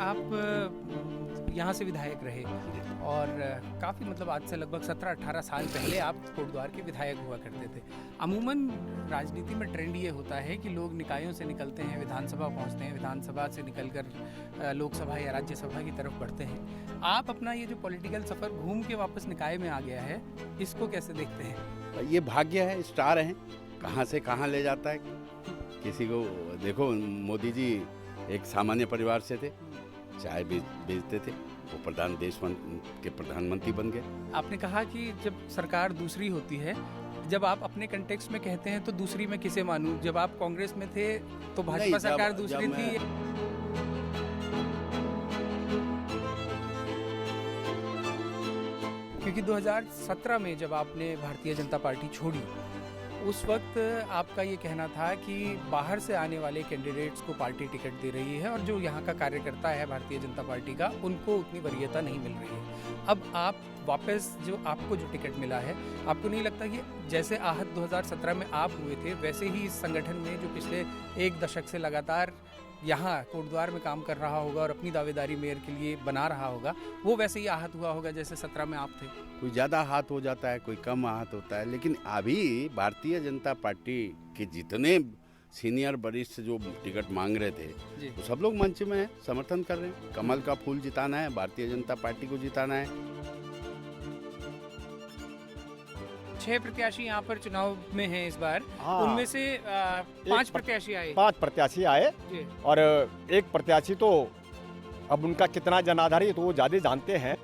आप यहाँ से विधायक रहे और काफ़ी मतलब आज से लगभग 17-18 साल पहले आप कोटद्वार के विधायक हुआ करते थे। अमूमन राजनीति में ट्रेंड ये होता है कि लोग निकायों से निकलते हैं, विधानसभा पहुँचते हैं, विधानसभा से निकलकर लोकसभा या राज्यसभा की तरफ बढ़ते हैं। आप अपना ये जो पॉलिटिकल सफ़र घूम के वापस निकाय में आ गया है, इसको कैसे देखते हैं? ये भाग्य है, स्टार हैं, कहाँ से कहाँ ले जाता है किसी को। देखो, मोदी जी एक सामान्य परिवार से थे, चाय बेचते थे, वो देश के प्रधानमंत्री बन गए। आपने कहा कि जब सरकार दूसरी होती है, जब आप अपने कंटेक्स्ट में कहते हैं तो दूसरी में किसे मानूं? जब आप कांग्रेस में थे तो भाजपा सरकार दूसरी थी। क्योंकि 2017 में जब आपने भारतीय जनता पार्टी छोड़ी, उस वक्त आपका ये कहना था कि बाहर से आने वाले कैंडिडेट्स को पार्टी टिकट दे रही है और जो यहाँ का कार्यकर्ता है भारतीय जनता पार्टी का, उनको उतनी वरीयता नहीं मिल रही है। अब आप वापस आपको जो टिकट मिला है, आपको नहीं लगता कि जैसे आहत 2017 में आप हुए थे, वैसे ही इस संगठन में जो पिछले एक दशक से लगातार यहाँ कोटद्वार में काम कर रहा होगा और अपनी दावेदारी मेयर के लिए बना रहा होगा, वो वैसे ही आहत हुआ होगा जैसे 17 में आप थे? कोई ज़्यादा आहत हो जाता है, कोई कम आहत होता है, लेकिन अभी भारतीय जनता पार्टी के जितने सीनियर वरिष्ठ जो टिकट मांग रहे थे, तो सब लोग मंच में हैं, समर्थन कर रहे हैं। कमल का फूल जिताना है, भारतीय जनता पार्टी को जिताना है। 6 प्रत्याशी यहाँ पर चुनाव में हैं इस बार। उनमें से 5 प्रत्याशी आए। 5 प्रत्याशी आए और एक प्रत्याशी तो अब उनका कितना जनाधार है तो वो ज्यादा जानते हैं।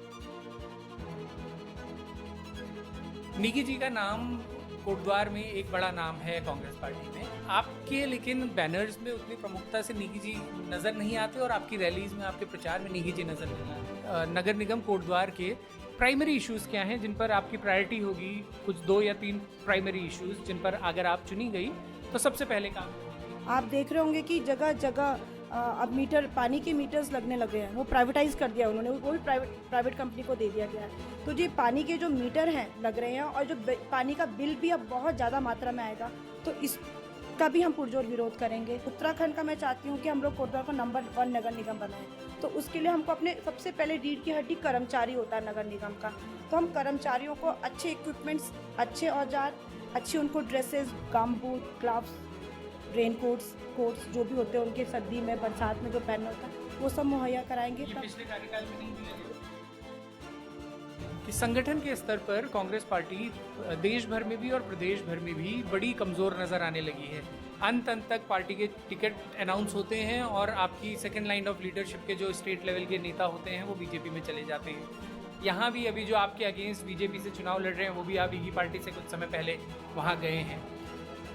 निकी जी का नाम कोटद्वार में एक बड़ा नाम है कांग्रेस पार्टी में। आपके लेकिन बैनर्स में उतनी प्रमुखता से निकी जी नजर नहीं आते और आपकी रैलीज में, आपके प्रचार में निकी जी नजर नहीं आते। नगर निगम कोटद्वार के प्राइमरी इश्यूज क्या हैं जिन पर आपकी प्रायोरिटी होगी? कुछ 2 या 3 प्राइमरी इश्यूज जिन पर अगर आप चुनी गई तो सबसे पहले काम? आप देख रहे होंगे कि जगह जगह अब पानी के मीटर्स लगने लगे हैं। वो प्राइवेटाइज कर दिया उन्होंने, वो भी प्राइवेट कंपनी को दे दिया गया है। तो ये पानी के जो मीटर हैं लग रहे हैं और जो पानी का बिल भी अब बहुत ज़्यादा मात्रा में आएगा, तो इसका भी हम पुरजोर विरोध करेंगे। उत्तराखंड का मैं चाहती हूँ कि हम लोग कोटद्वार को नंबर 1 नगर निगम बनाएं। तो उसके लिए हमको अपने सबसे पहले रीढ़ की हड्डी कर्मचारी होता है नगर निगम का। तो हम कर्मचारियों को अच्छे इक्विपमेंट्स, अच्छे औजार, अच्छी उनको dresses, gumboot, gloves, rain quotes जो भी होते हैं उनके सर्दी में, बरसात में जो पहनना होता है, वो सब मुहैया कराएंगे। पिछले कार्यकाल में नहीं दिया गया। इस संगठन के स्तर पर कांग्रेस पार्टी देश भर में भी और प्रदेश भर में भी बड़ी कमजोर नजर आने लगी है। अंत तक पार्टी के टिकट अनाउंस होते हैं और आपकी सेकंड लाइन ऑफ लीडरशिप के जो स्टेट लेवल के नेता होते हैं वो बीजेपी में चले जाते हैं। यहाँ भी अभी जो आपके अगेंस्ट बीजेपी से चुनाव लड़ रहे हैं वो भी आप ही पार्टी से कुछ समय पहले वहाँ गए हैं।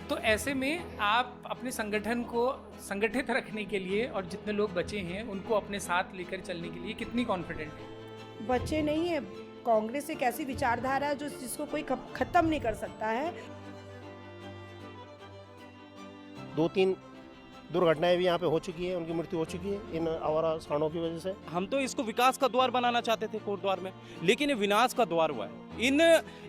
तो ऐसे में आप अपने संगठन को संगठित रखने के लिए और जितने लोग बचे हैं उनको अपने साथ लेकर चलने के लिए कितनी कॉन्फिडेंट है? बचे नहीं है। कांग्रेस एक ऐसी विचारधारा है जिसको कोई खत्म नहीं कर सकता है। 2-3 दुर्घटनाएं भी यहाँ पे हो चुकी है, उनकी मृत्यु हो चुकी है इन आवारा सांडों की वजह से। हम तो इसको विकास का द्वार बनाना चाहते थे कोटद्वार में, लेकिन ये विनाश का द्वार हुआ है।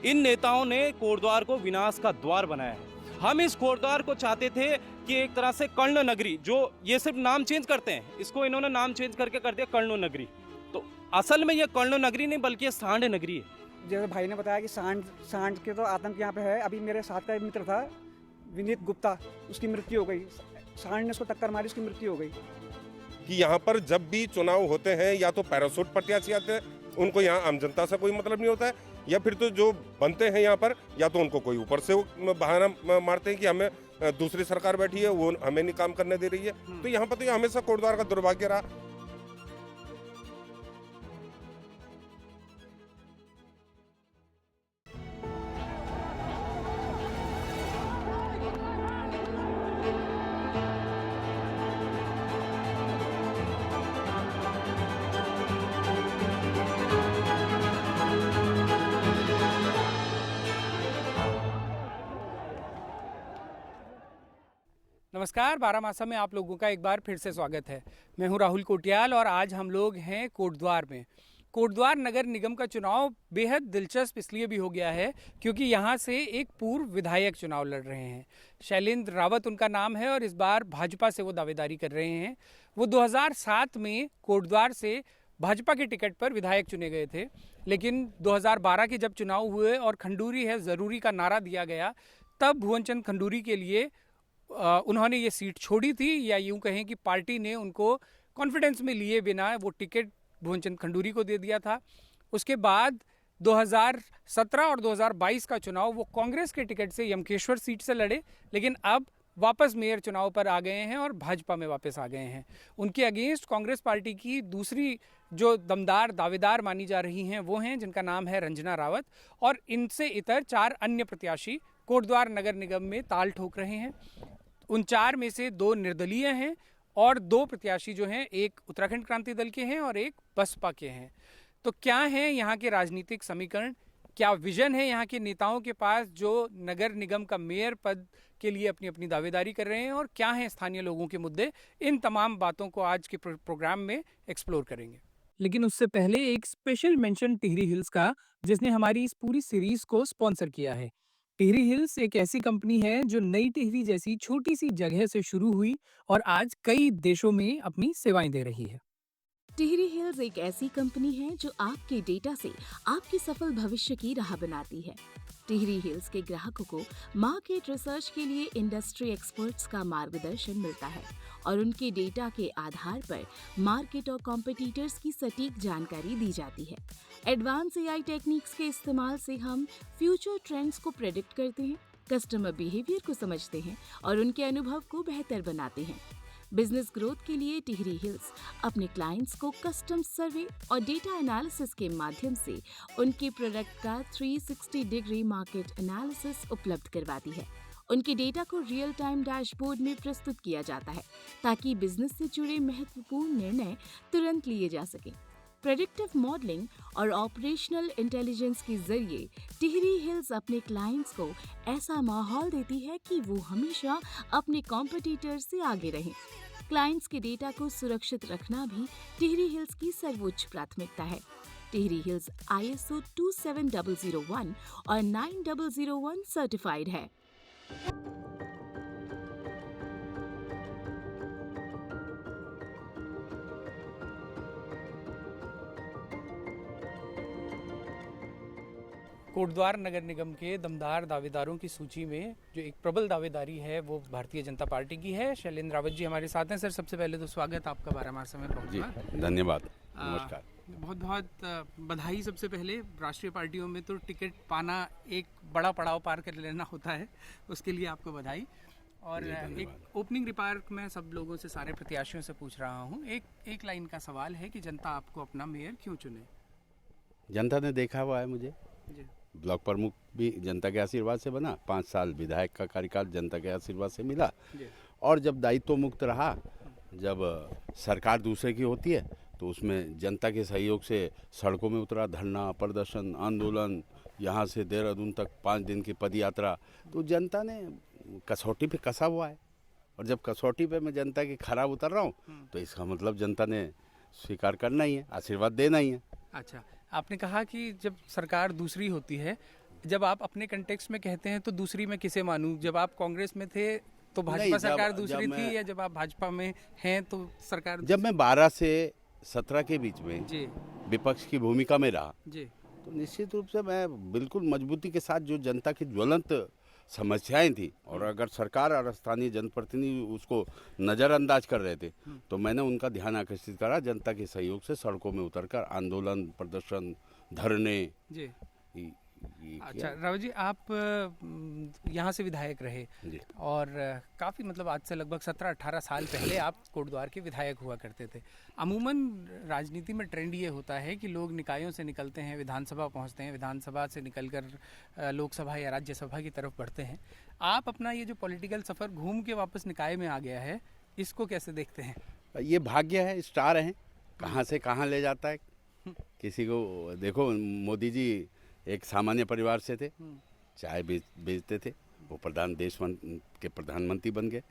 इन नेताओं ने कोटद्वार को विनाश का द्वार बनाया है। हम इस कोटद्वार को चाहते थे कि एक तरह से कर्ण नगरी, जो ये सिर्फ नाम चेंज करते हैं, इसको इन्होंने नाम चेंज करके कर दिया कर्ण नगरी। तो असल में ये कर्ण नगरी नहीं बल्कि ये सांड नगरी है। जैसे भाई ने बताया कि सांड के तो आतंक यहाँ पे है। अभी मेरे साथ का एक मित्र था विनीत गुप्ता, उसकी मृत्यु हो गई। सांड ने उसको टक्कर मारी, उसकी मृत्यु हो गई। कि यहाँ पर जब भी चुनाव होते हैं या तो पैरासूट प्रत्याशी आते हैं, उनको यहाँ आम जनता से कोई मतलब नहीं होता है, या फिर तो जो बनते हैं यहाँ पर या तो उनको कोई ऊपर से बहाना मारते हैं कि हमें दूसरी सरकार बैठी है, वो हमें नहीं काम करने दे रही है। तो यहाँ पर तो ये हमेशा कोटद्वार का दुर्भाग्य रहा। नमस्कार, बारामासा में आप लोगों का एक बार फिर से स्वागत है। मैं हूं राहुल कोटियाल और आज हम लोग हैं कोटद्वार में। कोटद्वार नगर निगम का चुनाव बेहद दिलचस्प इसलिए भी हो गया है क्योंकि यहाँ से एक पूर्व विधायक चुनाव लड़ रहे हैं। शैलेंद्र रावत उनका नाम है और इस बार भाजपा से वो दावेदारी कर रहे हैं। वो 2007 में कोटद्वार से भाजपा के टिकट पर विधायक चुने गए थे, लेकिन 2012 के जब चुनाव हुए और खंडूरी है ज़रूरी का नारा दिया गया, तब भुवन चंद खंडूरी के लिए उन्होंने ये सीट छोड़ी थी, या यूँ कहें कि पार्टी ने उनको कॉन्फिडेंस में लिए बिना वो टिकट भुवन चंद खंडूरी को दे दिया था। उसके बाद 2017 और 2022 का चुनाव वो कांग्रेस के टिकट से यमकेश्वर सीट से लड़े, लेकिन अब वापस मेयर चुनाव पर आ गए हैं और भाजपा में वापस आ गए हैं। उनके अगेंस्ट कांग्रेस पार्टी की दूसरी जो दमदार दावेदार मानी जा रही हैं वो हैं जिनका नाम है रंजना रावत, और इनसे इतर 4 अन्य प्रत्याशी कोटद्वार नगर निगम में ताल ठोक रहे हैं। उन 4 में से 2 निर्दलीय हैं और 2 प्रत्याशी जो हैं, एक उत्तराखंड क्रांति दल के हैं और एक बसपा के हैं। तो क्या है यहाँ के राजनीतिक समीकरण, क्या विजन है यहाँ के नेताओं के पास जो नगर निगम का मेयर पद के लिए अपनी अपनी दावेदारी कर रहे हैं, और क्या हैं स्थानीय लोगों के मुद्दे, इन तमाम बातों को आज के प्रोग्राम में एक्सप्लोर करेंगे। लेकिन उससे पहले एक स्पेशल मेंशन टिहरी हिल्स का, जिसने हमारी इस पूरी सीरीज को स्पॉन्सर किया है। टिहरी हिल्स एक ऐसी कंपनी है जो नई टिहरी जैसी छोटी सी जगह से शुरू हुई और आज कई देशों में अपनी सेवाएं दे रही है। टिहरी हिल्स एक ऐसी कंपनी है जो आपके डेटा से आपके सफल भविष्य की राह बनाती है। टिहरी हिल्स के ग्राहकों को मार्केट रिसर्च के लिए इंडस्ट्री एक्सपर्ट्स का मार्गदर्शन मिलता है और उनके डेटा के आधार पर मार्केट और कॉम्पिटिटर्स की सटीक जानकारी दी जाती है। एडवांस एआई टेक्निक्स के इस्तेमाल से हम फ्यूचर ट्रेंड्स को प्रेडिक्ट करते हैं, कस्टमर बिहेवियर को समझते हैं और उनके अनुभव को बेहतर बनाते हैं। बिजनेस ग्रोथ के लिए टिहरी हिल्स अपने क्लाइंट्स को कस्टम सर्वे और डेटा एनालिसिस के माध्यम से उनके प्रोडक्ट का 360 डिग्री मार्केट एनालिसिस उपलब्ध करवाती है। उनके डेटा को रियल टाइम डैशबोर्ड में प्रस्तुत किया जाता है ताकि बिजनेस से जुड़े महत्वपूर्ण निर्णय तुरंत लिए जा सकें। प्रेडिक्टिव मॉडलिंग और ऑपरेशनल इंटेलिजेंस के जरिए टिहरी हिल्स अपने क्लाइंट्स को ऐसा माहौल देती है कि वो हमेशा अपने कॉम्पिटिटर से आगे रहें। क्लाइंट्स के डेटा को सुरक्षित रखना भी टिहरी हिल्स की सर्वोच्च प्राथमिकता है। टिहरी हिल्स ISO 27001 और 9001 सर्टिफाइड है। कोटद्वार नगर निगम के दमदार दावेदारों की सूची में जो एक प्रबल दावेदारी है वो भारतीय जनता पार्टी की है। शैलेंद्र रावत जी हमारे साथ हैं। सर, सबसे पहले तो स्वागत आपका बारामासा में पहुंचना। जी धन्यवाद, नमस्कार। बहुत बहुत बधाई। सबसे पहले राष्ट्रीय पार्टियों में तो टिकट पाना एक बड़ा पड़ाव पार कर लेना होता है, उसके लिए आपको बधाई। और एक ओपनिंग रिमार्क मैं सब लोगों से, सारे प्रत्याशियों से पूछ रहा हूँ। एक लाइन का सवाल है कि जनता आपको अपना मेयर क्यों चुने? जनता ने देखा हुआ है मुझे जी। ब्लॉक प्रमुख भी जनता के आशीर्वाद से बना, 5 साल विधायक का कार्यकाल जनता के आशीर्वाद से मिला, और जब दायित्व मुक्त रहा, जब सरकार दूसरे की होती है तो उसमें जनता के सहयोग से सड़कों में उतरा, धरना, प्रदर्शन, आंदोलन, यहाँ से देहरादून तक 5 दिन की पद यात्रा, तो जनता ने कसौटी पे कसा हुआ है। और जब कसौटी पे मैं जनता की खरा उतर रहा हूँ तो इसका मतलब जनता ने स्वीकार करना ही है, आशीर्वाद देना ही है। अच्छा, आपने कहा कि जब सरकार दूसरी होती है, जब आप अपने कंटेक्स्ट में कहते हैं तो दूसरी में किसे मानूं? जब आप कांग्रेस में थे तो भाजपा सरकार दूसरी थी, या जब आप भाजपा में हैं तो सरकार? जब मैं 12 से 17 के बीच में जी विपक्ष की भूमिका में रहा जी, तो निश्चित रूप से मैं बिल्कुल मजबूती के साथ जो जनता की ज्वलंत समस्याएं थी, और अगर सरकार और स्थानीय जनप्रतिनिधि उसको नज़रअंदाज कर रहे थे तो मैंने उनका ध्यान आकर्षित करा, जनता के सहयोग से सड़कों में उतरकर आंदोलन, प्रदर्शन, धरने जी। अच्छा किया। राव जी, आप यहाँ से विधायक रहे जी। और काफ़ी मतलब आज से लगभग 17-18 साल पहले आप कोटद्वार के विधायक हुआ करते थे। अमूमन राजनीति में ट्रेंड ये होता है कि लोग निकायों से निकलते हैं, विधानसभा पहुँचते हैं, विधानसभा से निकलकर लोकसभा या राज्यसभा की तरफ बढ़ते हैं। आप अपना ये जो पॉलिटिकल सफ़र घूम के वापस निकाय में आ गया है, इसको कैसे देखते हैं? ये भाग्य है, स्टार हैं, कहाँ से कहाँ ले जाता है किसी को। देखो, मोदी जी एक सामान्य परिवार से थे, चाय बेचते थे, वो देश के प्रधानमंत्री बन गए।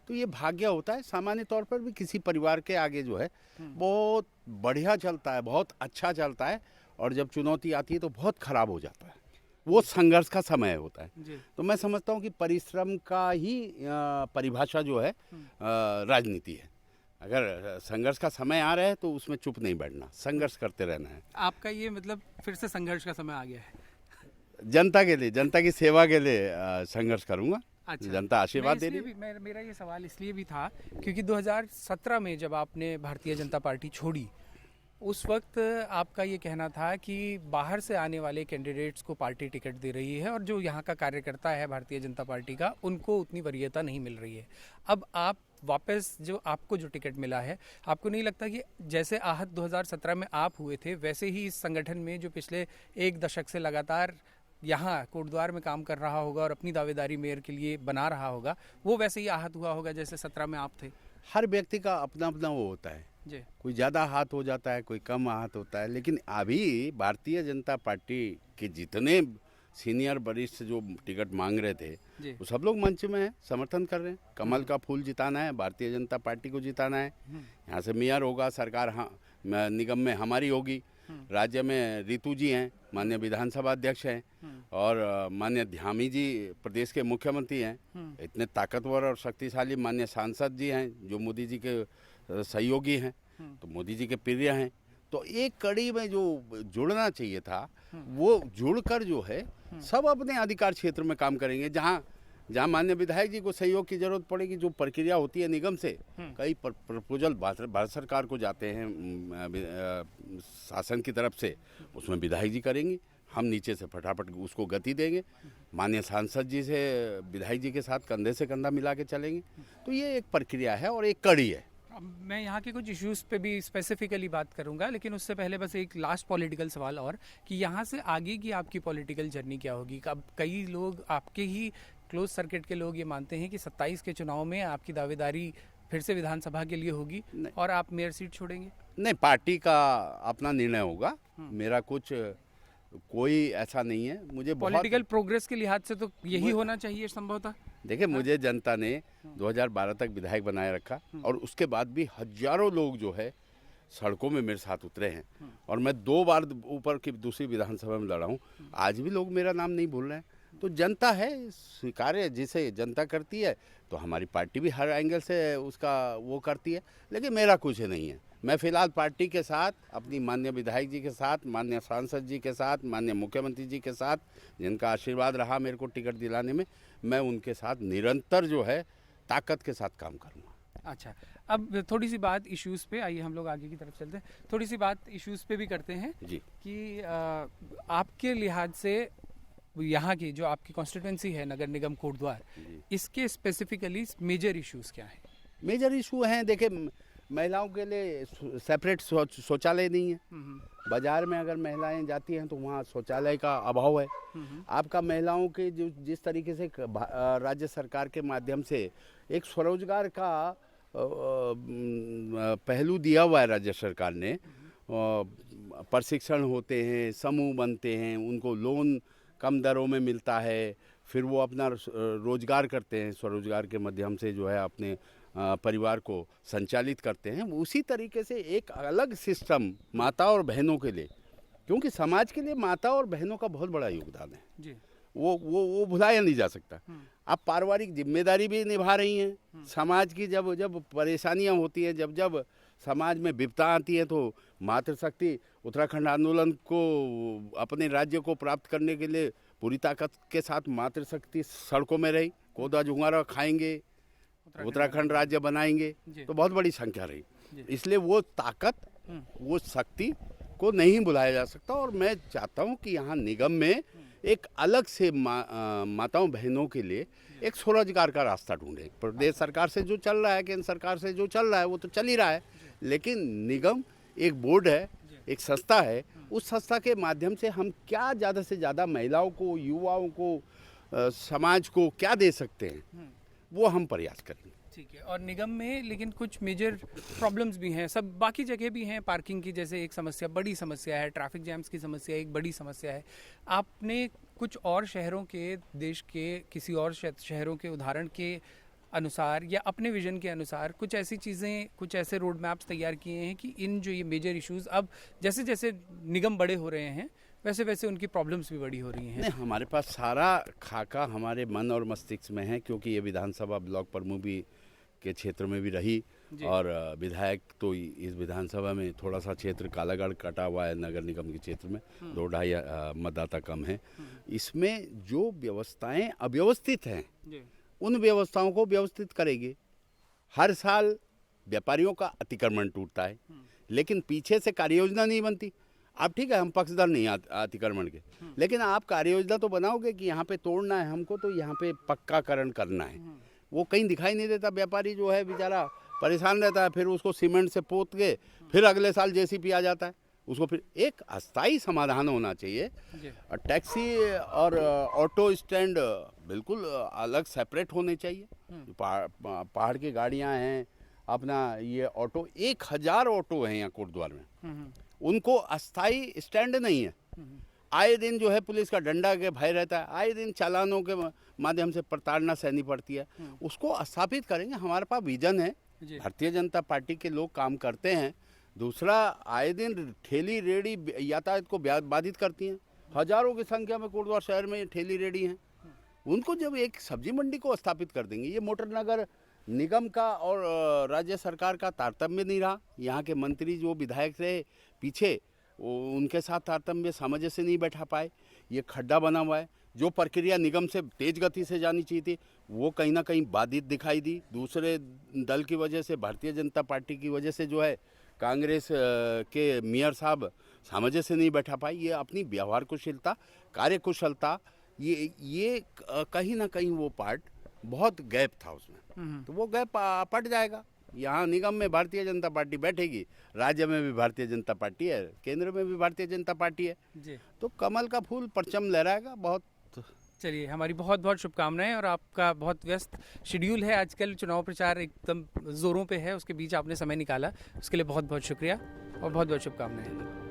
तो ये भाग्य होता है, सामान्य तौर पर भी किसी परिवार के आगे जो है बहुत बढ़िया चलता है, बहुत अच्छा चलता है, और जब चुनौती आती है तो बहुत खराब हो जाता है। वो संघर्ष का समय होता है। तो मैं समझता हूँ कि परिश्रम का ही परिभाषा जो है राजनीति है। अगर संघर्ष का समय आ रहा है तो उसमें चुप नहीं बैठना, संघर्ष करते रहना है। आपका ये मतलब फिर से संघर्ष का समय आ गया है। जनता के लिए, जनता की सेवा के लिए संघर्ष करूंगा। अच्छा, जनता आशीर्वाद दे रही है। मेरा ये सवाल इसलिए भी था क्योंकि 2017 में जब आपने भारतीय जनता पार्टी छोड़ी, उस वक्त आपका ये कहना था कि बाहर से आने वाले कैंडिडेट्स को पार्टी टिकट दे रही है और जो यहाँ का कार्यकर्ता है भारतीय जनता पार्टी का, उनको उतनी वरीयता नहीं मिल रही है। अब आप वापस जो आपको जो टिकट मिला है, आपको नहीं लगता कि जैसे आहत 2017 में आप हुए थे, वैसे ही इस संगठन में जो पिछले एक दशक से लगातार यहाँ कोटद्वार में काम कर रहा होगा और अपनी दावेदारी मेयर के लिए बना रहा होगा, वो वैसे ही आहत हुआ होगा जैसे 17 में आप थे? हर व्यक्ति का अपना अपना वो होता है जी। कोई ज़्यादा आहत हो जाता है, कोई कम आहत होता है, लेकिन अभी भारतीय जनता पार्टी के जितने सीनियर वरिष्ठ जो टिकट मांग रहे थे वो सब लोग मंच में हैं, समर्थन कर रहे हैं। कमल का फूल जिताना है, भारतीय जनता पार्टी को जिताना है। यहाँ से मेयर होगा, सरकार निगम में हमारी होगी, राज्य में रितु जी हैं, माननीय विधानसभा अध्यक्ष हैं, और माननीय धामी जी प्रदेश के मुख्यमंत्री हैं। इतने ताकतवर और शक्तिशाली माननीय सांसद जी हैं जो मोदी जी के सहयोगी हैं, तो मोदी जी के प्रिय हैं। तो एक कड़ी में जो जुड़ना चाहिए था वो जुड़कर जो है सब अपने अधिकार क्षेत्र में काम करेंगे। जहाँ माननीय विधायक जी को सहयोग की जरूरत पड़ेगी, जो प्रक्रिया होती है निगम से, कई प्रपोजल भारत सरकार को जाते हैं शासन की तरफ से, उसमें विधायक जी करेंगे, हम नीचे से फटाफट उसको गति देंगे। माननीय सांसद जी से विधायक जी के साथ कंधे से कंधा मिला के चलेंगे। तो ये एक प्रक्रिया है और एक कड़ी है। अब मैं यहाँ के कुछ इश्यूज़ पे भी स्पेसिफिकली बात करूँगा, लेकिन उससे पहले बस एक लास्ट पॉलिटिकल सवाल और, कि यहाँ से आगे की आपकी पॉलिटिकल जर्नी क्या होगी? अब कई लोग, आपके ही क्लोज सर्किट के लोग ये मानते हैं कि 27 के चुनाव में आपकी दावेदारी फिर से विधानसभा के लिए होगी और आप मेयर सीट छोड़ेंगे? नहीं, पार्टी का अपना निर्णय होगा, मेरा कुछ कोई ऐसा नहीं है। मुझे पॉलिटिकल प्रोग्रेस के लिहाज से तो यही होना चाहिए संभवतः। देखिए, मुझे जनता ने 2012 तक विधायक बनाए रखा और उसके बाद भी हजारों लोग जो है सड़कों में मेरे साथ उतरे हैं, और मैं 2 बार ऊपर की दूसरी विधानसभा में लड़ा हूँ, आज भी लोग मेरा नाम नहीं भूल रहे हैं। तो जनता है, स्वीकार्य जिसे जनता करती है, तो हमारी पार्टी भी हर एंगल से उसका वो करती है, लेकिन मेरा कुछ नहीं है। मैं फिलहाल पार्टी के साथ, अपनी माननीय विधायक जी के साथ, माननीय सांसद जी के साथ, माननीय मुख्यमंत्री जी के साथ, जिनका आशीर्वाद रहा मेरे को टिकट दिलाने में, मैं उनके साथ निरंतर जो है ताकत के साथ काम करूँगा। अच्छा, अब थोड़ी सी बात इश्यूज़ पे, आइए हम लोग आगे की तरफ चलते हैं। थोड़ी सी बात इश्यूज़ पे भी करते हैं जी, कि आपके लिहाज से यहाँ की जो आपकी कॉन्स्टिट्यूंसी है नगर निगम कोटद्वार, इसके स्पेसिफिकली मेजर इश्यूज़ क्या हैं? मेजर इशू हैं, देखिए, महिलाओं के लिए सेपरेट शौचालय नहीं है। बाजार में अगर महिलाएं जाती हैं तो वहाँ शौचालय का अभाव है। आपका महिलाओं के जो जिस तरीके से राज्य सरकार के माध्यम से एक स्वरोजगार का पहलू दिया हुआ है राज्य सरकार ने, प्रशिक्षण होते हैं, समूह बनते हैं, उनको लोन कम दरों में मिलता है, फिर वो अपना रोजगार करते हैं, स्वरोजगार के माध्यम से जो है अपने परिवार को संचालित करते हैं। उसी तरीके से एक अलग सिस्टम माता और बहनों के लिए, क्योंकि समाज के लिए माता और बहनों का बहुत बड़ा योगदान है जी, वो भुलाया नहीं जा सकता। आप पारिवारिक जिम्मेदारी भी निभा रही हैं। समाज की जब परेशानियां होती हैं, जब समाज में विपदा आती है, तो मातृशक्ति उत्तराखंड आंदोलन को अपने राज्य को प्राप्त करने के लिए पूरी ताकत के साथ मातृशक्ति सड़कों में रही, कोदा जुंगारा खाएंगे, उत्तराखंड राज्य बनाएंगे, तो बहुत बड़ी संख्या रही। इसलिए वो ताकत, वो शक्ति को नहीं बुलाया जा सकता। और मैं चाहता हूँ कि यहाँ निगम में एक अलग से माताओं बहनों के लिए एक स्वरोजगार का रास्ता ढूंढे। प्रदेश सरकार से जो चल रहा है, केंद्र सरकार से जो चल रहा है, वो तो चल ही रहा है, लेकिन निगम एक बोर्ड है, एक संस्था है, उस संस्था के माध्यम से हम क्या ज़्यादा से ज़्यादा महिलाओं को, युवाओं को, समाज को क्या दे सकते हैं, वो हम प्रयास करेंगे। ठीक है। और निगम में लेकिन कुछ मेजर प्रॉब्लम्स भी हैं, सब बाकी जगह भी हैं। पार्किंग की जैसे एक समस्या, बड़ी समस्या है, ट्रैफिक जैम्स की समस्या एक बड़ी समस्या है। आपने कुछ और शहरों के, देश के किसी और शहरों के उदाहरण के अनुसार या अपने विजन के अनुसार कुछ ऐसी चीज़ें, कुछ ऐसे रोड मैप्स तैयार किए हैं कि इन जो ये मेजर इश्यूज अब जैसे जैसे निगम बड़े हो रहे हैं वैसे वैसे उनकी प्रॉब्लम्स भी बड़ी हो रही हैं? नहीं, हमारे पास सारा खाका हमारे मन और मस्तिष्क में है, क्योंकि ये विधानसभा ब्लॉक प्रमुख भी के क्षेत्र में भी रही और विधायक तो इस विधानसभा में थोड़ा सा क्षेत्र कालागढ़ कटा हुआ है नगर निगम के क्षेत्र में, 2-2.5 मतदाता कम है। इसमें जो व्यवस्थाएं अव्यवस्थित हैं उन व्यवस्थाओं को व्यवस्थित करेंगे। हर साल व्यापारियों का अतिक्रमण टूटता है लेकिन पीछे से कार्य योजना नहीं बनती। आप ठीक है, हम पक्षधर नहीं अतिक्रमण के, लेकिन आप कार्य योजना तो बनाओगे कि यहाँ पे तोड़ना है हमको, तो यहाँ पे पक्काकरण करना है। वो कहीं दिखाई नहीं देता। व्यापारी जो है बेचारा परेशान रहता है, फिर उसको सीमेंट से पोत के फिर अगले साल जेसीबी आ जाता है उसको। फिर एक अस्थायी समाधान होना चाहिए। और टैक्सी और ऑटो स्टैंड बिल्कुल अलग सेपरेट होने चाहिए। पहाड़ की गाड़ियाँ हैं, अपना ये ऑटो 1000 ऑटो हैं यहाँ कोटद्वार में, उनको अस्थाई स्टैंड नहीं है। आए दिन जो है पुलिस का डंडा के भय रहता है, आए दिन चालानों के माध्यम से प्रताड़ना सहनी पड़ती है। उसको स्थापित करेंगे। हमारे पास विजन है, भारतीय जनता पार्टी के लोग काम करते हैं। दूसरा, आए दिन ठेली रेडी यातायात को बाधित करती हैं। हजारों की संख्या में कोटद्वार शहर में ठेली रेडी हैं। उनको जब एक सब्जी मंडी को स्थापित कर देंगे, ये मोटर नगर निगम का और राज्य सरकार का तारतम्य नहीं रहा। यहाँ के मंत्री जो विधायक रहे पीछे, उनके साथ तारतम्य समझ से नहीं बैठा पाए। ये खड्डा बना हुआ है। जो प्रक्रिया निगम से तेज गति से जानी चाहिए थी वो कहीं ना कहीं बाधित दिखाई दी। दूसरे दल की वजह से, भारतीय जनता पार्टी की वजह से जो है कांग्रेस के मेयर साहब समझ से नहीं बैठा पाए। ये अपनी व्यवहार कुशलता, कार्य कुशलता, ये कहीं ना कहीं वो पार्ट बहुत गैप था उसमें, तो वो गैप पट जाएगा। यहाँ निगम में भारतीय जनता पार्टी बैठेगी, राज्य में भी भारतीय जनता पार्टी है, केंद्र में भी भारतीय जनता पार्टी है जी। तो कमल का फूल परचम लहराएगा। बहुत चलिए, हमारी बहुत बहुत शुभकामनाएं। और आपका बहुत व्यस्त शेड्यूल है, आजकल चुनाव प्रचार एकदम जोरों पे है, उसके बीच आपने समय निकाला, उसके लिए बहुत बहुत शुक्रिया और बहुत बहुत शुभकामनाएं।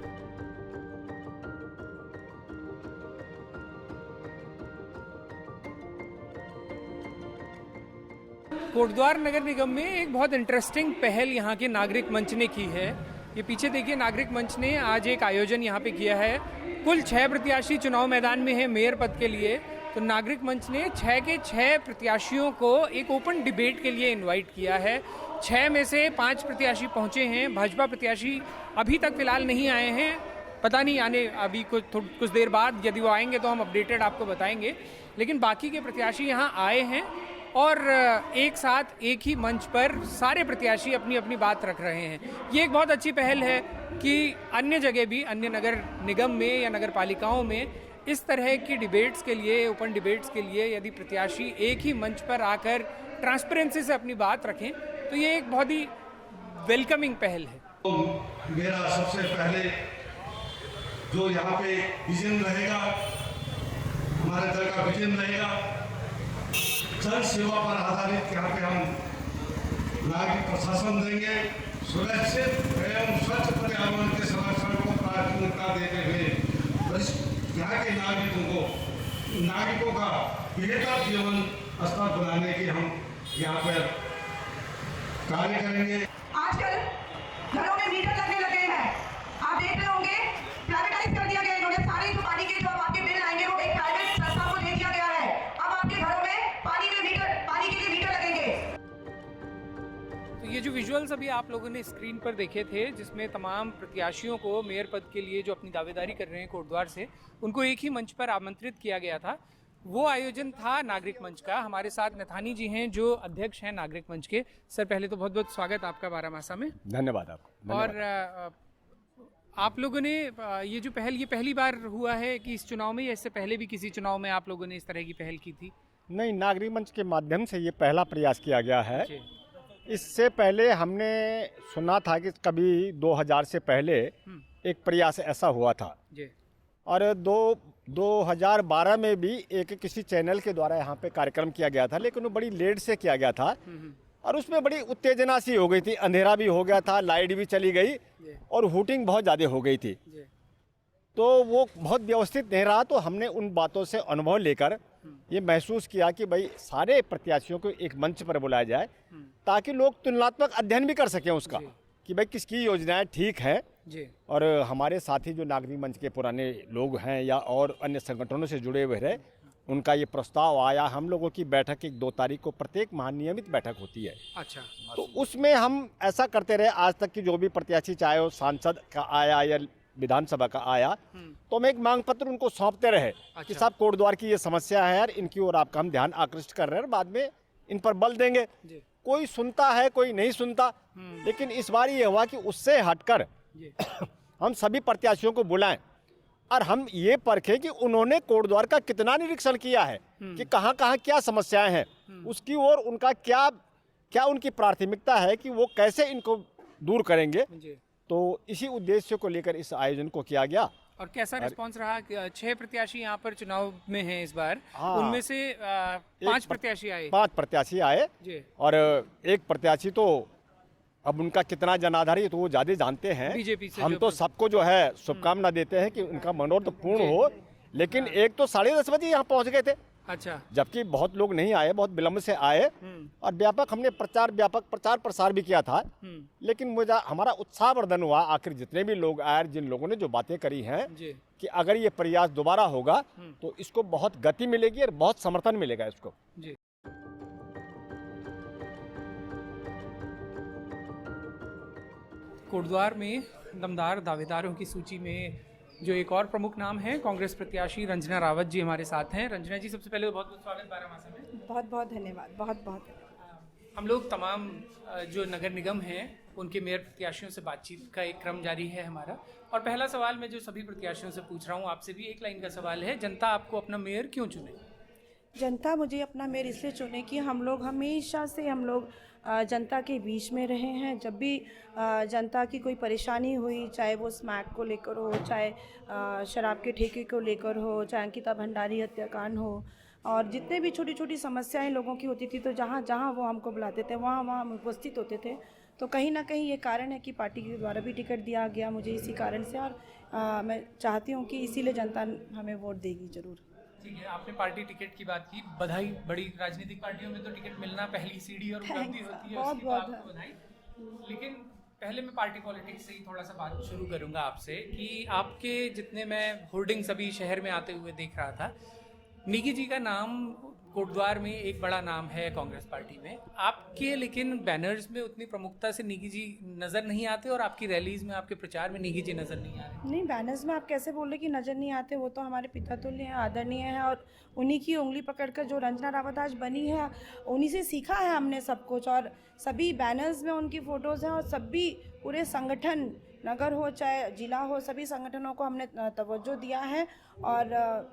कोटद्वार नगर निगम में एक बहुत इंटरेस्टिंग पहल यहाँ के नागरिक मंच ने की है। ये पीछे देखिए, नागरिक मंच ने आज एक आयोजन यहाँ पे किया है। कुल 6 प्रत्याशी चुनाव मैदान में है मेयर पद के लिए, तो नागरिक मंच ने 6 के 6 प्रत्याशियों को एक ओपन डिबेट के लिए इनवाइट किया है। 6 में से 5 प्रत्याशी पहुँचे हैं। भाजपा प्रत्याशी अभी तक फिलहाल नहीं आए हैं, पता नहीं आने अभी कुछ देर बाद, यदि वो आएंगे तो हम अपडेटेड आपको बताएंगे। लेकिन बाकी के प्रत्याशी यहाँ आए हैं और एक साथ एक ही मंच पर सारे प्रत्याशी अपनी अपनी बात रख रहे हैं। ये एक बहुत अच्छी पहल है कि अन्य जगह भी, अन्य नगर निगम में या नगर पालिकाओं में इस तरह की डिबेट्स के लिए, ओपन डिबेट्स के लिए यदि प्रत्याशी एक ही मंच पर आकर ट्रांसपेरेंसी से अपनी बात रखें तो ये एक बहुत ही वेलकमिंग पहल है। तो मेरा सबसे पहले जो यहाँ पे विजन रहेगा, हमारे दल का विजन रहेगा, जन सेवा पर आधारित यहाँ पे हम नागरिक प्रशासन देंगे। सुरक्षित एवं स्वच्छ पर्यावरण के संरक्षण को प्राथमिकता देते हुए यहाँ के नागरिकों का बेहतर जीवन स्तर बनाने के हम यहाँ पर कार्य करेंगे। आजकल घरों में मीटर लगने लगे हैं, आप देख रहे होंगे, प्राइवेटाइज कर दिया गया है इन्होंने। सारे जो पानी के जो आपके बिल आएंगे वो एक प्राइवेट संस्था को दे दिया गया है। अब आपके घरों में पानी के लिए मीटर लगेंगे। तो ये जो विजुअल्स अभी आप लोगों ने स्क्रीन पर देखे थे, जिसमें तमाम प्रत्याशियों को मेयर पद के लिए जो अपनी दावेदारी कर रहे हैं कोटद्वार से, उनको एक ही मंच पर आमंत्रित किया गया था। वो आयोजन था नागरिक मंच का। हमारे साथ नथानी जी हैं जो अध्यक्ष हैं नागरिक मंच के। सर, पहले तो बहुत बहुत स्वागत आपका बारामासा में। धन्यवाद आपको। और आप लोगों ने ये जो पहल, ये पहली बार हुआ है कि इस चुनाव में, या इससे पहले भी किसी चुनाव में आप लोगों ने इस तरह की पहल की थी? नहीं, नागरिक मंच के माध्यम से ये पहला प्रयास किया गया है। इससे पहले हमने सुना था कि कभी 2000 से पहले एक प्रयास ऐसा हुआ था और 2012 में भी एक किसी चैनल के द्वारा यहाँ पे कार्यक्रम किया गया था, लेकिन वो बड़ी लेट से किया गया था और उसमें बड़ी उत्तेजना सी हो गई थी, अंधेरा भी हो गया था, लाइट भी चली गई और हूटिंग बहुत ज़्यादा हो गई थी, तो वो बहुत व्यवस्थित नहीं रहा। तो हमने उन बातों से अनुभव लेकर ये महसूस किया कि भाई सारे प्रत्याशियों को एक मंच पर बुलाया जाए ताकि लोग तुलनात्मक अध्ययन भी कर सकें उसका कि भाई किसकी योजनाएं ठीक हैं। और हमारे साथी जो नागरिक मंच के पुराने लोग हैं या और अन्य संगठनों से जुड़े हुए रहे, उनका ये प्रस्ताव आया। हम लोगों की बैठक 1-2 तारीख को प्रत्येक माह नियमित बैठक होती है। अच्छा, तो उसमें हम ऐसा करते रहे आज तक कि जो भी प्रत्याशी चाहे वो सांसद का आया या विधानसभा का आया तो हम एक मांग पत्र उनको सौंपते रहे कि साहब कोटद्वार की ये समस्या है यार, इनकी ओर आपका हम ध्यान आकृष्ट कर रहे हैं और बाद में इन पर बल देंगे। कोई सुनता है, कोई नहीं सुनता, लेकिन इस बार ये हुआ कि उससे हटकर हम सभी प्रत्याशियों को बुलाएं और हम ये परखें कि उन्होंने कोटद्वार का कितना निरीक्षण किया है कि कहाँ कहाँ क्या समस्याएं हैं, उसकी ओर उनका क्या क्या उनकी प्राथमिकता है कि वो कैसे इनको दूर करेंगे। तो इसी उद्देश्य को लेकर इस आयोजन को किया गया। और कैसा रिस्पांस रहा? 6 प्रत्याशी यहाँ पर चुनाव में हैं इस बार, हाँ, उनमें से 5 प्रत्याशी आए। 5 प्रत्याशी आए और एक प्रत्याशी तो अब उनका कितना जनाधार है तो वो ज्यादा जानते हैं। बीजेपी से हम तो सबको जो है शुभकामना देते हैं कि उनका मनोरथ पूर्ण हो, लेकिन एक तो 10:30 बजे यहाँ पहुँच गए थे। अच्छा, जबकि बहुत लोग नहीं आए, बहुत विलम्ब से आए और व्यापक हमने व्यापक प्रचार प्रसार भी किया था, लेकिन मुझे हमारा उत्साहवर्धन हुआ। आखिर जितने भी लोग आए, जिन लोगों ने जो बातें करी हैं कि अगर ये प्रयास दोबारा होगा तो इसको बहुत गति मिलेगी और बहुत समर्थन मिलेगा इसको। कोटद्वार में दमदार दावेदारों की सूची में जो एक और प्रमुख नाम है, कांग्रेस प्रत्याशी रंजना रावत जी हमारे साथ हैं। रंजना जी, सबसे पहले बहुत बहुत स्वागत बारामासा में। बहुत बहुत धन्यवाद, बहुत बहुत। हम लोग तमाम जो नगर निगम हैं उनके मेयर प्रत्याशियों से बातचीत का एक क्रम जारी है हमारा, और पहला सवाल मैं जो सभी प्रत्याशियों से पूछ रहा हूँ, आपसे भी एक लाइन का सवाल है, जनता आपको अपना मेयर क्यों चुने? जनता मुझे अपना मेयर इसलिए चुने कि हम लोग हमेशा से जनता के बीच में रहे हैं। जब भी जनता की कोई परेशानी हुई, चाहे वो स्मैक को लेकर हो, चाहे शराब के ठेके को लेकर हो, चाहे अंकिता भंडारी हत्याकांड हो, और जितने भी छोटी छोटी समस्याएं लोगों की होती थी तो जहाँ जहाँ वो हमको बुलाते थे वहाँ वहाँ हम उपस्थित होते थे। तो कहीं ना कहीं ये कारण है कि पार्टी के द्वारा भी टिकट दिया गया मुझे इसी कारण से, और मैं चाहती हूँ कि इसीलिए जनता हमें वोट देगी ज़रूर। ठीक है, आपने पार्टी टिकट की बात की, बधाई। बड़ी राजनीतिक पार्टियों में तो टिकट मिलना पहली सीढ़ी और उपलब्धि होती है, उसकी तो आपको बधाई। लेकिन पहले मैं पार्टी पॉलिटिक्स से ही थोड़ा सा बात शुरू करूंगा आपसे कि आपके जितने मैं होर्डिंग्स अभी शहर में आते हुए देख रहा था, निगी जी का नाम कोटद्वार में एक बड़ा नाम है कांग्रेस पार्टी में। आपके लेकिन बैनर्स में उतनी प्रमुखता से निगी जी नज़र नहीं आते, और आपकी रैलीज में, आपके प्रचार में निगी जी नज़र नहीं आ रहे। नहीं, बैनर्स में आप कैसे बोल रहे कि नज़र नहीं आते? वो तो हमारे पिता तुल्य हैं, आदरणीय हैं, और उन्हीं की उंगली पकड़कर जो रंजना रावत आज बनी है, उन्हीं से सीखा है हमने सब कुछ। और सभी बैनर्स में उनकी फ़ोटोज़ हैं, और सभी पूरे संगठन, नगर हो चाहे जिला हो, सभी संगठनों को हमने तवज्जो दिया है। और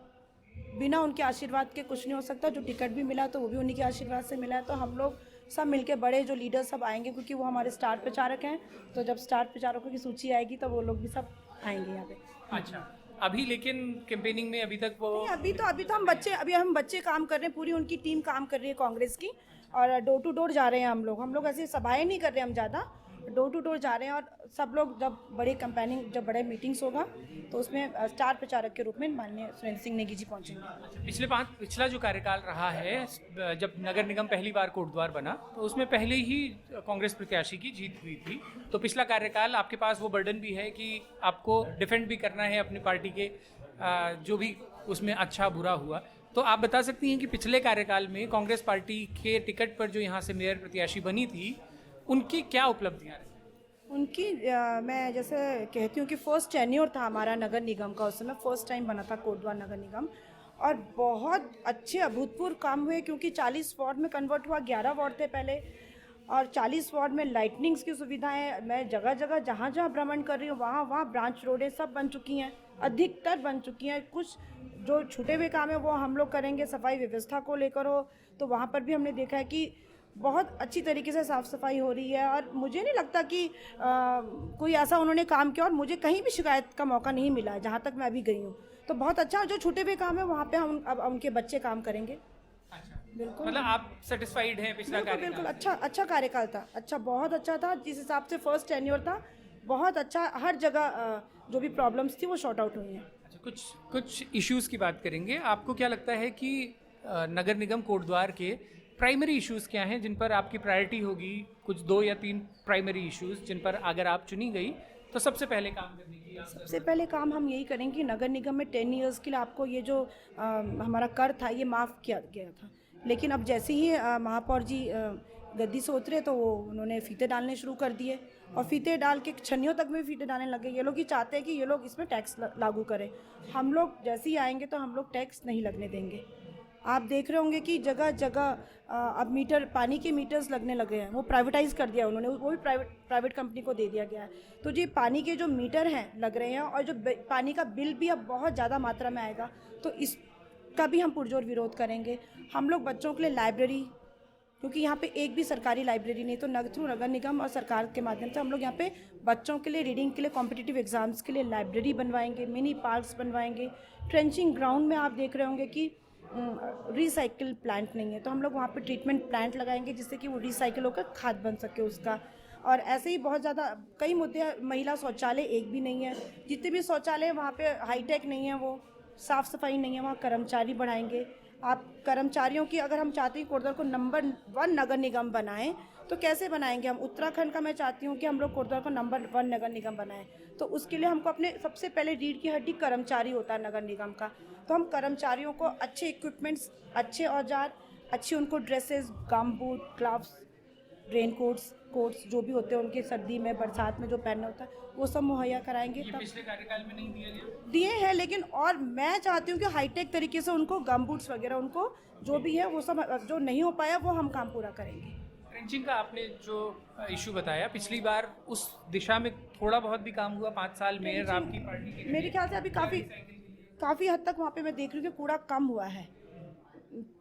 बिना उनके आशीर्वाद के कुछ नहीं हो सकता। जो टिकट भी मिला तो वो भी उन्हीं के आशीर्वाद से मिला है। तो हम लोग सब मिलके, बड़े जो लीडर सब आएंगे, क्योंकि वो हमारे स्टार प्रचारक हैं, तो जब स्टार प्रचारकों की सूची आएगी तो वो लोग भी सब आएंगे यहाँ पे। अच्छा, अभी लेकिन कैंपेनिंग में अभी तक वो अभी तो हम बच्चे काम कर रहे हैं, पूरी उनकी टीम काम कर रही है कांग्रेस की, और डोर टू डोर जा रहे हैं हम लोग ऐसी सभाएं नहीं कर रहे, हम ज़्यादा डोर टू डोर जा रहे हैं। और सब लोग जब बड़े मीटिंग्स होगा तो उसमें स्टार प्रचारक के रूप में माननीय सुरेंद्र सिंह नेगी जी पहुंचेंगे। पिछला जो कार्यकाल रहा है, जब नगर निगम पहली बार कोटद्वार बना तो उसमें पहले ही कांग्रेस प्रत्याशी की जीत हुई थी। तो पिछला कार्यकाल आपके पास वो बर्डन भी है कि आपको डिफेंड भी करना है अपनी पार्टी के जो भी उसमें अच्छा बुरा हुआ। तो आप बता सकती हैं कि पिछले कार्यकाल में कांग्रेस पार्टी के टिकट पर जो यहाँ से मेयर प्रत्याशी बनी थी, उनकी क्या उपलब्धियाँ रही? उनकी मैं जैसे कहती हूँ कि फर्स्ट टेन्योर था हमारा नगर निगम का, उस समय फर्स्ट टाइम बना था कोटद्वार नगर निगम, और बहुत अच्छे अभूतपूर्व काम हुए, क्योंकि 40 वार्ड में कन्वर्ट हुआ, 11 वार्ड थे पहले, और 40 वार्ड में लाइटनिंग्स की सुविधाएं, मैं जगह जगह जहाँ भ्रमण कर रही हूँ वहाँ ब्रांच रोडें सब बन चुकी हैं, अधिकतर बन चुकी हैं। कुछ जो छूटे हुए काम है वो हम लोग करेंगे। सफाई व्यवस्था को लेकर हो तो वहाँ पर भी हमने देखा है कि बहुत अच्छी तरीके से साफ़ सफाई हो रही है, और मुझे नहीं लगता कि कोई ऐसा उन्होंने काम किया, और मुझे कहीं भी शिकायत का मौका नहीं मिला है जहाँ तक मैं अभी गई हूँ। तो बहुत अच्छा, जो छूटे हुए काम है वहाँ पे हम अब उनके बच्चे काम करेंगे। अच्छा, बिल्कुल मतलब आप सेटिस्फाइड हैं पिछला बिल्कुल कार्यकाल? बिल्कुल अच्छा कार्यकाल था, अच्छा बहुत अच्छा था। जिस हिसाब से फर्स्ट टेन्योर था बहुत अच्छा, हर जगह जो भी प्रॉब्लम्स थी वो शॉर्ट आउट हुई हैं। अच्छा, कुछ इश्यूज की बात करेंगे। आपको क्या लगता है कि नगर निगम कोटद्वार के प्राइमरी इश्यूज क्या हैं जिन पर आपकी प्रायोरिटी होगी? कुछ 2 या 3 प्राइमरी इश्यूज जिन पर अगर आप चुनी गई तो सबसे पहले काम करने की सबसे पहले काम हम यही करेंगे कि नगर निगम में 10 इयर्स के लिए आपको ये जो हमारा कर था ये माफ़ किया गया था, लेकिन अब जैसे ही महापौर जी गद्दी से उतरे तो वो उन्होंने फीते डालने शुरू कर दिए और फीते डाल के छन्नियों तक में फीते डालने लगे। ये लोग ही चाहते हैं कि ये लोग इसमें टैक्स लागू करें। हम लोग जैसे ही आएंगे तो हम लोग टैक्स नहीं लगने देंगे। आप देख रहे होंगे कि जगह जगह अब पानी के मीटर्स लगने लगे हैं, वो प्राइवेटाइज़ कर दिया उन्होंने, वो भी प्राइवेट कंपनी को दे दिया गया है। तो जी पानी के जो मीटर हैं लग रहे हैं और जो पानी का बिल भी अब बहुत ज़्यादा मात्रा में आएगा, तो इसका भी हम पुरजोर विरोध करेंगे। हम लोग बच्चों के लिए लाइब्रेरी, क्योंकि यहाँ पे एक भी सरकारी लाइब्रेरी नहीं, तो नगर निगम और सरकार के माध्यम से हम लोग यहाँ पे बच्चों के लिए रीडिंग के लिए, कॉम्पिटिटिव एग्जाम्स के लिए लाइब्रेरी बनवाएंगे, मिनी पार्क्स बनवाएंगे। ट्रेंचिंग ग्राउंड में आप देख रहे होंगे कि रिसाइकिल प्लांट नहीं है, तो हम लोग वहाँ पे ट्रीटमेंट प्लांट लगाएंगे जिससे कि वो रिसाइकिल होकर खाद बन सके उसका। और ऐसे ही बहुत ज़्यादा कई मुद्दे, महिला शौचालय एक भी नहीं है, जितने भी शौचालय हैं वहाँ पे हाईटेक नहीं है, वो साफ़ सफाई नहीं है, वहाँ कर्मचारी बढ़ाएंगे। आप कर्मचारियों की, अगर हम चाहते हैं कोटद्वार को नंबर 1 नगर निगम बनाएं तो कैसे बनाएंगे हम? उत्तराखंड का मैं चाहती हूँ कि हम लोग कोटद्वार को नंबर 1 नगर निगम बनाएं, तो उसके लिए हमको अपने सबसे पहले रीढ़ की हड्डी कर्मचारी होता है नगर निगम का। तो हम कर्मचारियों को अच्छे इक्विपमेंट्स, अच्छे औजार, अच्छी उनको ड्रेसेस, गम बूट, ग्लव्स, रेन कोट्स जो भी होते हैं उनके सर्दी में बरसात में जो पहनना होता है वो सब मुहैया कराएंगे। ये पिछले कार्यकाल में नहीं दिया गया? दिए हैं, लेकिन और मैं चाहती हूँ कि हाईटेक तरीके से उनको गम बूट्स वगैरह, उनको जो भी है वो सब, जो नहीं हो पाया वो हम काम पूरा करेंगे। ट्रेंचिंग का आपने जो इशू बताया, पिछली बार उस दिशा में थोड़ा बहुत भी काम हुआ 5 साल में आपकी पार्टी के? मेरे ख्याल से अभी काफ़ी हद तक वहाँ पे मैं देख रही हूँ कि कूड़ा कम हुआ है।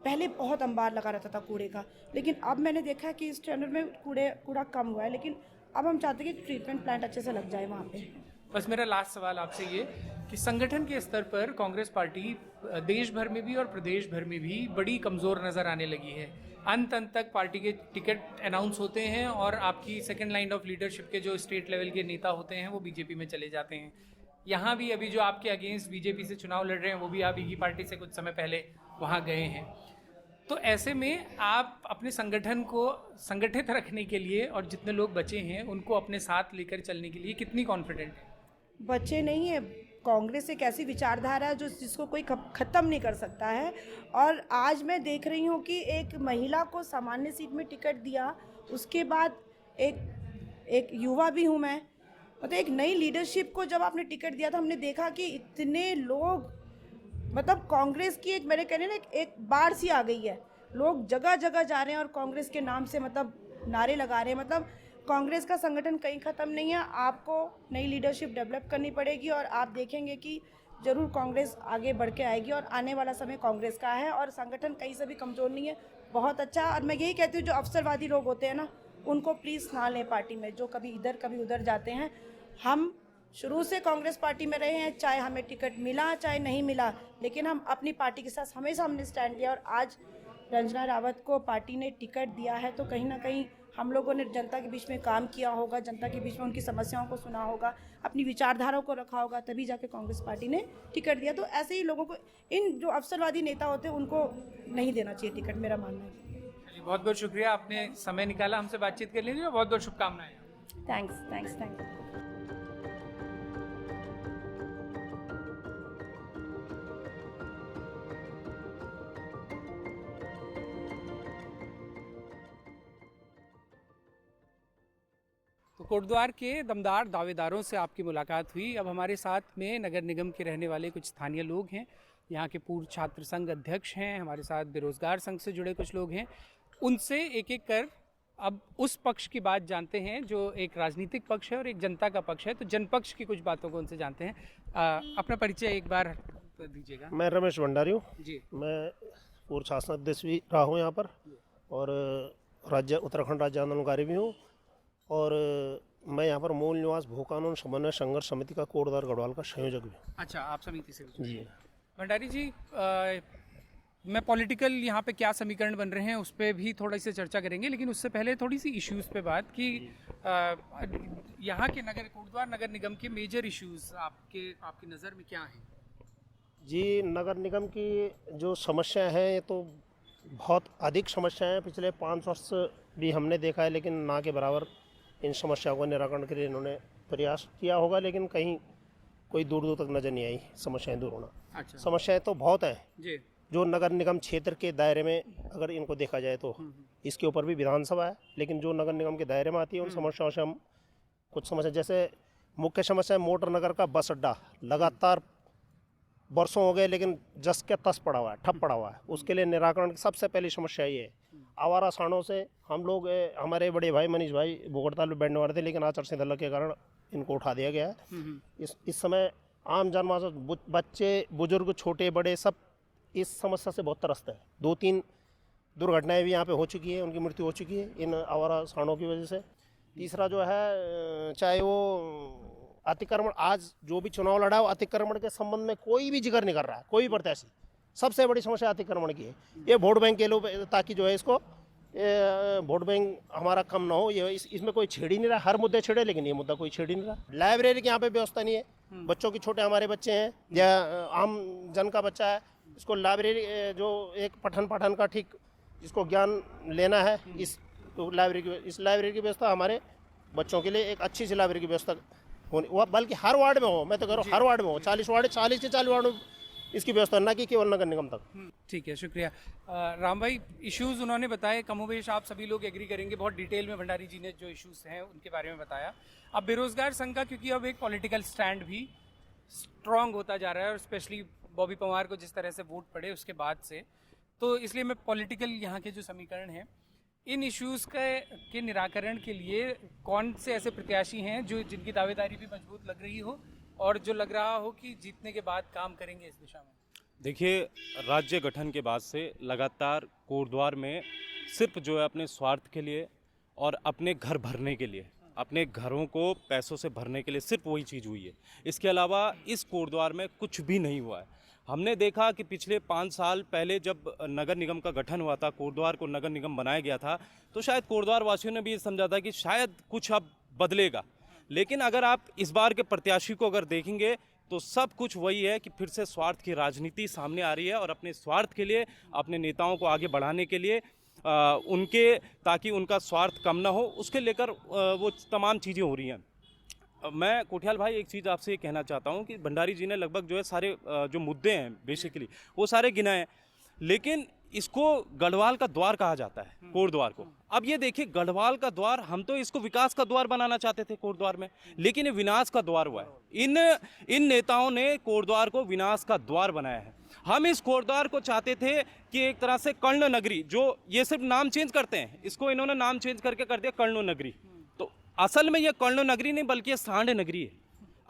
पहले बहुत अंबार लगा रहता था कूड़े का, लेकिन अब मैंने देखा है कि इस टेंडर में कूड़ा कम हुआ है, लेकिन अब हम चाहते हैं कि ट्रीटमेंट प्लांट अच्छे से लग जाए वहाँ पे। बस मेरा लास्ट सवाल आपसे ये कि संगठन के स्तर पर कांग्रेस पार्टी देश भर में भी और प्रदेश भर में भी बड़ी कमज़ोर नज़र आने लगी है। अंत तक पार्टी के टिकट अनाउंस होते हैं और आपकी सेकंड लाइन ऑफ लीडरशिप के जो स्टेट लेवल के नेता होते हैं वो बीजेपी में चले जाते हैं। यहाँ भी अभी जो आपके अगेंस्ट बीजेपी से चुनाव लड़ रहे हैं वो भी आप ही पार्टी से कुछ समय पहले वहाँ गए हैं। तो ऐसे में आप अपने संगठन को संगठित रखने के लिए और जितने लोग बचे हैं उनको अपने साथ लेकर चलने के लिए कितनी कॉन्फिडेंट है? बचे नहीं है। कांग्रेस एक ऐसी विचारधारा है जो जिसको कोई ख़त्म नहीं कर सकता है। और आज मैं देख रही हूँ कि एक महिला को सामान्य सीट में टिकट दिया, उसके बाद एक युवा भी हूँ मैं, मतलब एक नई लीडरशिप को जब आपने टिकट दिया था, हमने देखा कि इतने लोग, मतलब कांग्रेस की एक, मेरे कहने ना एक बाढ़ सी आ गई है। लोग जगह जगह जा रहे हैं और कांग्रेस के नाम से मतलब नारे लगा रहे हैं। मतलब कांग्रेस का संगठन कहीं ख़त्म नहीं है। आपको नई लीडरशिप डेवलप करनी पड़ेगी और आप देखेंगे कि ज़रूर कांग्रेस आगे बढ़ के आएगी और आने वाला समय कांग्रेस का है और संगठन कहीं से भी कमज़ोर नहीं है, बहुत अच्छा। और मैं यही कहती हूँ जो अवसरवादी लोग होते हैं ना, उनको प्लीज़ ना लें पार्टी में, जो कभी इधर कभी उधर जाते हैं। हम शुरू से कांग्रेस पार्टी में रहे हैं, चाहे हमें टिकट मिला चाहे नहीं मिला, लेकिन हम अपनी पार्टी के साथ हमेशा हमने स्टैंड लिया। और आज रंजना रावत को पार्टी ने टिकट दिया है तो कहीं ना कहीं हम लोगों ने जनता के बीच में काम किया होगा, जनता के बीच में उनकी समस्याओं को सुना होगा, अपनी विचारधाराओं को रखा होगा, तभी जाके कांग्रेस पार्टी ने टिकट दिया। तो ऐसे ही लोगों को, इन जो अवसरवादी नेता होते हैं उनको नहीं देना चाहिए टिकट, मेरा मानना है। बहुत बहुत शुक्रिया, आपने समय निकाला हमसे बातचीत करने के लिए। बहुत बहुत शुभकामनाएं। थैंक्स। तो कोटद्वार के दमदार दावेदारों से आपकी मुलाकात हुई। अब हमारे साथ में नगर निगम के रहने वाले कुछ स्थानीय लोग हैं, यहाँ के पूर्व छात्र संघ अध्यक्ष हैं, हमारे साथ बेरोजगार संघ से जुड़े कुछ लोग हैं। उनसे एक एक कर अब उस पक्ष की बात जानते हैं जो एक राजनीतिक पक्ष है और एक जनता का पक्ष है। तो जनपक्ष की कुछ बातों को उनसे जानते हैं। अपना परिचय एक बार दीजिएगा। मैं रमेश भंडारी हूँ जी। मैं पूर्व शासन अध्यक्ष भी रहा हूँ यहाँ पर और उत्तराखंड राज्य आंदोलनकारी भी हूँ और मैं यहाँ पर मूल निवास भू कानून समन्वय संघर्ष समिति का कोटद्वार गढ़वाल का संयोजक भी हूँ। अच्छा, आप समिति से? जी। भंडारी जी, मैं पॉलिटिकल यहाँ पे क्या समीकरण बन रहे हैं उस पर भी थोड़ी सी चर्चा करेंगे, लेकिन उससे पहले थोड़ी सी इश्यूज़ पे बात कि यहाँ के कोटद्वार नगर निगम के मेजर इश्यूज़ आपकी नज़र में क्या हैं? जी, नगर निगम की जो समस्याएं हैं ये तो बहुत अधिक समस्याएं हैं। पिछले 5 वर्ष भी हमने देखा है, लेकिन ना के बराबर इन समस्याओं का निराकरण के लिए इन्होंने प्रयास किया होगा, लेकिन कहीं कोई दूर दूर तक नज़र नहीं आई समस्याएं दूर होना। अच्छा। समस्याएं तो बहुत हैं जी। जो नगर निगम क्षेत्र के दायरे में अगर इनको देखा जाए तो इसके ऊपर भी विधानसभा है, लेकिन जो नगर निगम के दायरे में आती है उन समस्याओं से हम कुछ समस्या, जैसे मुख्य समस्या है मोटर नगर का बस अड्डा, लगातार वर्षों हो गए लेकिन जस के तस पड़ा हुआ है, ठप पड़ा हुआ है। उसके लिए निराकरण की सबसे पहली समस्या ये है। आवारा सांडों से हम लोग, हमारे बड़े भाई मनीष भाई भोगड़ताल में बैठने वाले थे, लेकिन आचार संहिता के कारण इनको उठा दिया गया है। इस समय आम जनमानस, बच्चे, बुजुर्ग, छोटे बड़े सब इस समस्या से बहुत त्रस्त है। 2-3 दुर्घटनाएं भी यहाँ पे हो चुकी है, उनकी मृत्यु हो चुकी है इन आवारा सांडों की वजह से। तीसरा जो है, चाहे वो अतिक्रमण, आज जो भी चुनाव लड़ा हो अतिक्रमण के संबंध में कोई भी जिक्र नहीं कर रहा है, कोई भी प्रत्याशी। सबसे बड़ी समस्या अतिक्रमण की है। ये वोट बैंक के लोग, ताकि जो है इसको वोट बैंक हमारा कम ना हो, ये इसमें कोई छेड़ ही नहीं रहा। हर मुद्दे छेड़े, लेकिन ये मुद्दा कोई छेड़ ही नहीं रहा। लाइब्रेरी की यहाँ पे व्यवस्था नहीं है, बच्चों की, छोटे हमारे बच्चे हैं या आम जन का बच्चा है, इसको लाइब्रेरी जो एक पठन पाठन का ठीक जिसको ज्ञान लेना है, इस लाइब्रेरी की व्यवस्था हमारे बच्चों के लिए एक अच्छी सी लाइब्रेरी की व्यवस्था होनी, वह बल्कि हर वार्ड में हो। मैं तो कह रहा हूँ हर वार्ड में हो, 40 वार्ड, 40 के 40 वार्ड में इसकी व्यवस्था, ना कि केवल नगर निगम तक। ठीक है, शुक्रिया। राम भाई, इश्यूज़ उन्होंने बताए, कमोबेश आप सभी लोग एग्री करेंगे, बहुत डिटेल में भंडारी जी ने जो इश्यूज़ हैं उनके बारे में बताया। अब बेरोजगार संघ का, क्योंकि अब एक पॉलिटिकल स्टैंड भी स्ट्रॉन्ग होता जा रहा है, और स्पेशली बॉबी पंवार को जिस तरह से वोट पड़े उसके बाद से, तो इसलिए मैं पॉलिटिकल यहाँ के जो समीकरण हैं, इन इश्यूज़ के निराकरण के लिए कौन से ऐसे प्रत्याशी हैं जो जिनकी दावेदारी भी मजबूत लग रही हो और जो लग रहा हो कि जीतने के बाद काम करेंगे इस दिशा में? देखिए, राज्य गठन के बाद से लगातार कोटद्वार में सिर्फ जो है अपने स्वार्थ के लिए और अपने घर भरने के लिए, अपने घरों को पैसों से भरने के लिए सिर्फ वही चीज़ हुई है। इसके अलावा इस कोटद्वार में कुछ भी नहीं हुआ है। हमने देखा कि पिछले 5 साल पहले जब नगर निगम का गठन हुआ था, कोटद्वार को नगर निगम बनाया गया था, तो शायद कोटद्वार वासियों ने भी ये समझा था कि शायद कुछ अब बदलेगा। लेकिन अगर आप इस बार के प्रत्याशी को अगर देखेंगे तो सब कुछ वही है कि फिर से स्वार्थ की राजनीति सामने आ रही है, और अपने स्वार्थ के लिए, अपने नेताओं को आगे बढ़ाने के लिए, ताकि उनका स्वार्थ कम ना हो, उसके लेकर वो तमाम चीज़ें हो रही हैं। मैं कोठियाल भाई एक चीज़ आपसे ये कहना चाहता हूँ कि भंडारी जी ने लगभग जो है सारे जो मुद्दे हैं बेसिकली वो सारे गिनाए हैं, लेकिन इसको गढ़वाल का द्वार कहा जाता है, कोटद्वार को। अब ये देखिए, गढ़वाल का द्वार, हम तो इसको विकास का द्वार बनाना चाहते थे कोटद्वार में, लेकिन ये विनाश का द्वार हुआ है। इन नेताओं ने कोटद्वार को विनाश का द्वार बनाया है। हम इस कोटद्वार को चाहते थे कि एक तरह से कर्ण नगरी, जो ये सिर्फ नाम चेंज करते हैं, इसको इन्होंने नाम चेंज करके कर दिया कर्ण नगरी। तो असल में ये कर्ण नगरी नहीं बल्कि ये सांड नगरी है।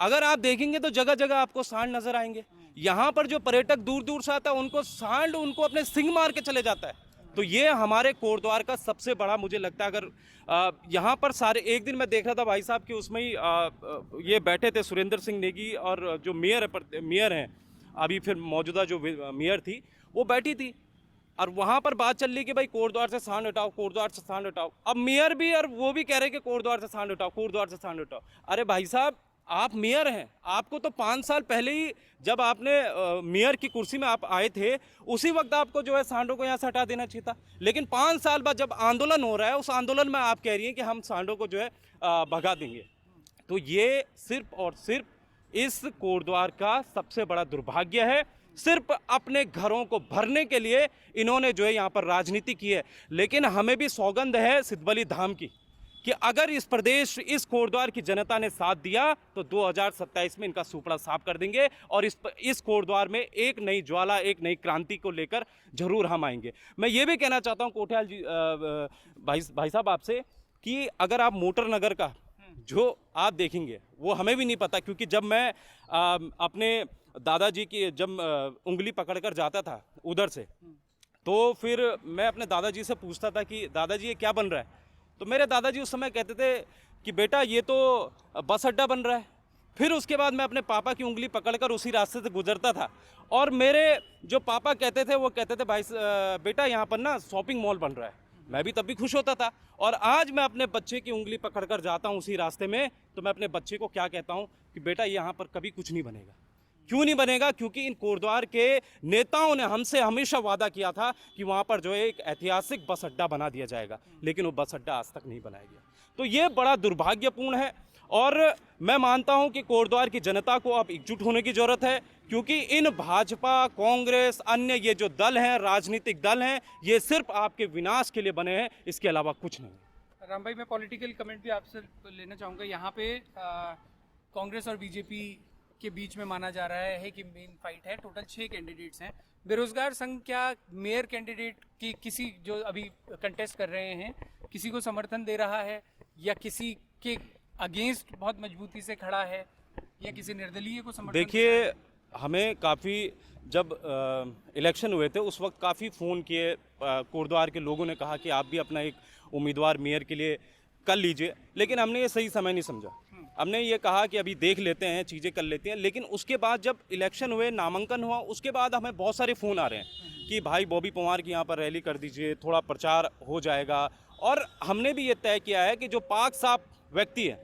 अगर आप देखेंगे तो जगह जगह आपको सांड नजर आएंगे। यहाँ पर जो पर्यटक दूर दूर से आता है उनको सांड उनको अपने सिंग मार के चले जाता है। तो ये हमारे कोटद्वार का सबसे बड़ा, मुझे लगता है, अगर यहाँ पर सारे, एक दिन मैं देख रहा था भाई साहब कि उसमें ही ये बैठे थे सुरेंद्र सिंह नेगी और जो मेयर हैं अभी, फिर मौजूदा जो मेयर थी वो बैठी थी, और वहाँ पर बात चल रही कि भाई कोटद्वार से सांड हटाओ, कोटद्वार से सांड हटाओ। अब मेयर भी और वो भी कह रहे कि कोटद्वार से सांड हटाओ, कोटद्वार से सांड हटाओ। अरे भाई साहब, आप मेयर हैं, आपको तो 5 साल पहले ही जब आपने मेयर की कुर्सी में आप आए थे, उसी वक्त आपको जो है सांडों को यहाँ से हटा देना चाहिए था। लेकिन 5 साल बाद जब आंदोलन हो रहा है, उस आंदोलन में आप कह रही हैं कि हम सांडों को जो है भगा देंगे। तो ये सिर्फ और सिर्फ इस कोटद्वार का सबसे बड़ा दुर्भाग्य है। सिर्फ अपने घरों को भरने के लिए इन्होंने जो है यहाँ पर राजनीति की है। लेकिन हमें भी सौगंध है सिद्धबली धाम की कि अगर इस प्रदेश, इस कोटद्वार की जनता ने साथ दिया तो 2027 में इनका सुपड़ा साफ कर देंगे, और इस कोटद्वार में एक नई ज्वाला, एक नई क्रांति को लेकर जरूर हम आएंगे। मैं ये भी कहना चाहता हूँ कोठियाल जी, भाई साहब आपसे, कि अगर आप मोटर नगर का जो आप देखेंगे वो हमें भी नहीं पता, क्योंकि जब मैं अपने दादाजी की जब उंगली पकड़कर जाता था उधर से, तो फिर मैं अपने दादाजी से पूछता था कि दादाजी ये क्या बन रहा है। तो मेरे दादाजी उस समय कहते थे कि बेटा ये तो बस अड्डा बन रहा है। फिर उसके बाद मैं अपने पापा की उंगली पकड़कर उसी रास्ते से गुजरता था और मेरे जो पापा कहते थे वो कहते थे भाई बेटा यहाँ पर ना शॉपिंग मॉल बन रहा है। मैं भी तब भी खुश होता था। और आज मैं अपने बच्चे की उंगली पकड़कर जाता हूँ उसी रास्ते में, तो मैं अपने बच्चे को क्या कहता हूँ कि बेटा यहाँ पर कभी कुछ नहीं बनेगा। क्यों नहीं बनेगा? क्योंकि इन कोटद्वार के नेताओं ने हमसे हमेशा वादा किया था कि वहाँ पर जो है एक ऐतिहासिक बस अड्डा बना दिया जाएगा, लेकिन वो बस अड्डा आज तक नहीं बनाया गया। तो ये बड़ा दुर्भाग्यपूर्ण है और मैं मानता हूं कि कोटद्वार की जनता को अब एकजुट होने की ज़रूरत है, क्योंकि इन भाजपा, कांग्रेस, अन्य ये जो दल हैं, राजनीतिक दल हैं, ये सिर्फ आपके विनाश के लिए बने हैं, इसके अलावा कुछ नहीं। राम भाई, मैं पॉलिटिकल कमेंट भी आपसे लेना चाहूँगा। यहाँ पे कांग्रेस और बीजेपी के बीच में माना जा रहा है कि मेन फाइट है। टोटल 6 कैंडिडेट्स हैं। बेरोजगार संघ क्या मेयर कैंडिडेट की किसी जो अभी कंटेस्ट कर रहे हैं किसी को समर्थन दे रहा है, या किसी के अगेंस्ट बहुत मजबूती से खड़ा है, या किसी निर्दलीय को समर्थन? देखिए, हमें काफ़ी जब इलेक्शन हुए थे उस वक्त काफ़ी फ़ोन किए, कोटद्वार के लोगों ने कहा कि आप भी अपना एक उम्मीदवार मेयर के लिए कर लीजिए, लेकिन हमने ये सही समय नहीं समझा। हमने ये कहा कि अभी देख लेते हैं, चीज़ें कर लेते हैं। लेकिन उसके बाद जब इलेक्शन हुए, नामांकन हुआ, उसके बाद हमें बहुत सारे फ़ोन आ रहे हैं कि भाई बॉबी पवार की यहाँ पर रैली कर दीजिए, थोड़ा प्रचार हो जाएगा। और हमने भी ये तय किया है कि जो पाक साफ व्यक्ति है,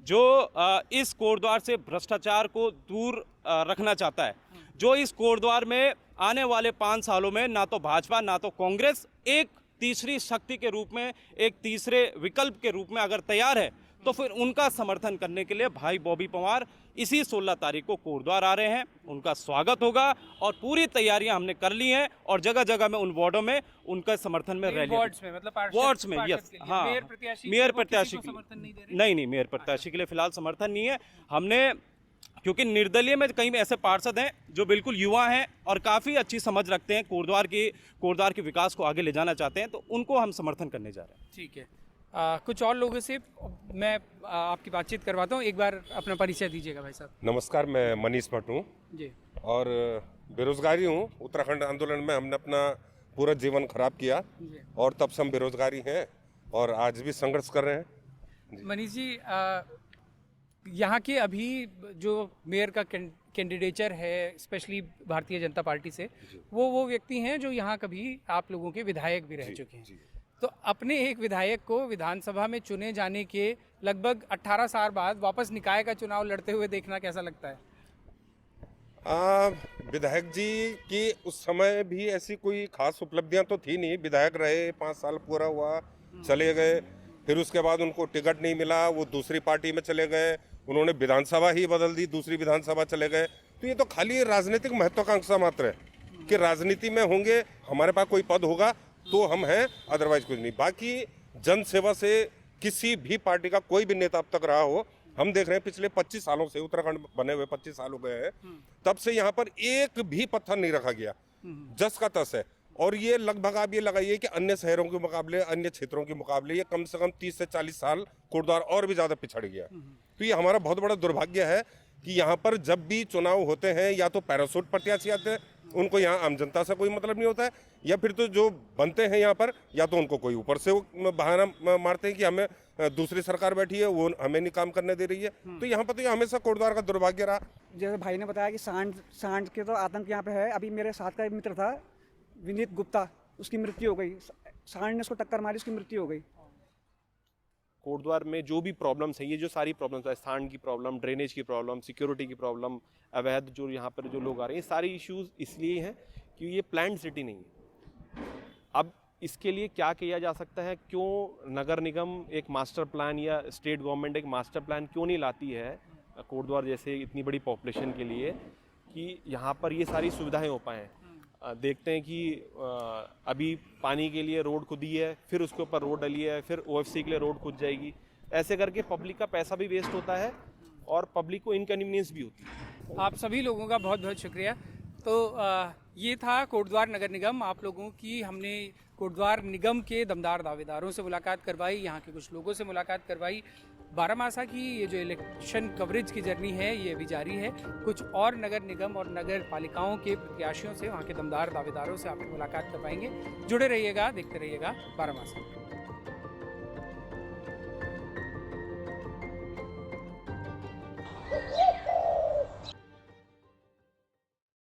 जो इस कोटद्वार से भ्रष्टाचार को दूर रखना चाहता है, जो इस कोटद्वार में आने वाले 5 सालों में ना तो भाजपा ना तो कांग्रेस एक तीसरी शक्ति के रूप में, एक तीसरे विकल्प के रूप में अगर तैयार है, तो फिर उनका समर्थन करने के लिए भाई बॉबी पवार इसी 16 तारीख को कोटद्वार आ रहे हैं। उनका स्वागत होगा और पूरी तैयारियां हमने कर ली हैं और जगह जगह में उन वार्डों में उनका समर्थन में रैली, वार्ड्स में, मतलब वार्ड्स में, यस, हाँ, मेयर प्रत्याशी को समर्थन नहीं दे रहे? नहीं, मेयर प्रत्याशी के लिए फिलहाल समर्थन नहीं है। हमने, क्योंकि निर्दलीय में कई ऐसे पार्षद हैं जो बिल्कुल युवा हैं और काफ़ी अच्छी समझ रखते हैं, कोटद्वार के विकास को आगे ले जाना चाहते हैं, तो उनको हम समर्थन करने जा रहे हैं। ठीक है। कुछ और लोगों से मैं आपकी बातचीत करवाता हूँ। एक बार अपना परिचय दीजिएगा भाई साहब। नमस्कार, मैं मनीष भट्ट हूँ जी, और बेरोजगारी हूँ। उत्तराखंड आंदोलन में हमने अपना पूरा जीवन खराब किया और तब से हम बेरोजगारी हैं और आज भी संघर्ष कर रहे हैं। मनीष जी, यहाँ के अभी जो मेयर का कैंडिडेचर है, स्पेशली भारतीय जनता पार्टी से, वो व्यक्ति हैं जो यहाँ कभी आप लोगों के विधायक भी रह चुके हैं। तो अपने एक विधायक को विधानसभा में चुने जाने के लगभग 18 साल बाद वापस निकाय का चुनाव लड़ते हुए देखना कैसा लगता है? विधायक जी की उस समय भी ऐसी कोई खास उपलब्धियां तो थी नहीं। विधायक रहे, 5 साल पूरा हुआ, चले गए। फिर उसके बाद उनको टिकट नहीं मिला, वो दूसरी पार्टी में चले गए। उन्होंने विधानसभा ही बदल दी, दूसरी विधानसभा चले गए। तो ये तो खाली राजनीतिक महत्वाकांक्षा मात्र है कि राजनीति में होंगे, हमारे पास कोई पद होगा तो हम हैं, अदरवाइज कुछ नहीं। बाकी जन सेवा से किसी भी पार्टी का कोई भी नेता अब तक रहा हो, हम देख रहे हैं पिछले 25 सालों से, उत्तराखंड बने हुए 25 साल हो गए हैं, तब से यहाँ पर एक भी पत्थर नहीं रखा गया, जस का तस है। और ये लगभग आप ये लगाइए कि अन्य शहरों के मुकाबले, अन्य क्षेत्रों के मुकाबले ये कम से कम 30 से 40 साल कोटद्वार और भी ज़्यादा पिछड़ गया। तो ये हमारा बहुत बड़ा दुर्भाग्य है कि यहाँ पर जब भी चुनाव होते हैं, या तो पैरासूट प्रत्याशी आते हैं, उनको यहाँ आम जनता से कोई मतलब नहीं होता है, या फिर तो जो बनते हैं यहाँ पर, या तो उनको कोई ऊपर से बहाना मारते हैं कि हमें दूसरी सरकार बैठी है, वो हमें नहीं काम करने दे रही है। तो यहाँ पर तो ये हमेशा कोटद्वार का दुर्भाग्य रहा। जैसे भाई ने बताया कि सांड के तो आतंक यहाँ पे है। अभी मेरे साथ का एक मित्र था विनीत गुप्ता, उसकी मृत्यु हो गई। सांड ने उसको टक्कर मारी, उसकी मृत्यु हो गई। कोटद्वार में जो भी प्रॉब्लम्स हैं, ये जो सारी प्रॉब्लम्स है, सांड की प्रॉब्लम, ड्रेनेज की प्रॉब्लम, सिक्योरिटी की प्रॉब्लम, अवैध जो यहाँ पर जो लोग आ रहे हैं, ये सारे इश्यूज इसलिए हैं कि ये प्लान्ड सिटी नहीं है। अब इसके लिए क्या किया जा सकता है? क्यों नगर निगम एक मास्टर प्लान या स्टेट गवर्नमेंट एक मास्टर प्लान क्यों नहीं लाती है कोटद्वार जैसे इतनी बड़ी पॉपुलेशन के लिए, कि यहाँ पर ये सारी सुविधाएँ हो पाएँ। देखते हैं कि अभी पानी के लिए रोड खुदी है, फिर उसके ऊपर रोड डली है, फिर OFC के लिए रोड खुद जाएगी। ऐसे करके पब्लिक का पैसा भी वेस्ट होता है और पब्लिक को इनकन्वीनियंस भी होती है। आप सभी लोगों का बहुत बहुत शुक्रिया। तो ये था कोटद्वार नगर निगम। आप लोगों की हमने कोटद्वार निगम के दमदार दावेदारों से मुलाकात करवाई, यहाँ के कुछ लोगों से मुलाकात करवाई। बारामासा की ये जो इलेक्शन कवरेज की जर्नी है ये अभी जारी है। कुछ और नगर निगम और नगर पालिकाओं के प्रत्याशियों से, वहाँ के दमदार दावेदारों से आपको मुलाकात करवाएंगे। जुड़े रहिएगा, देखते रहिएगा बारामासा।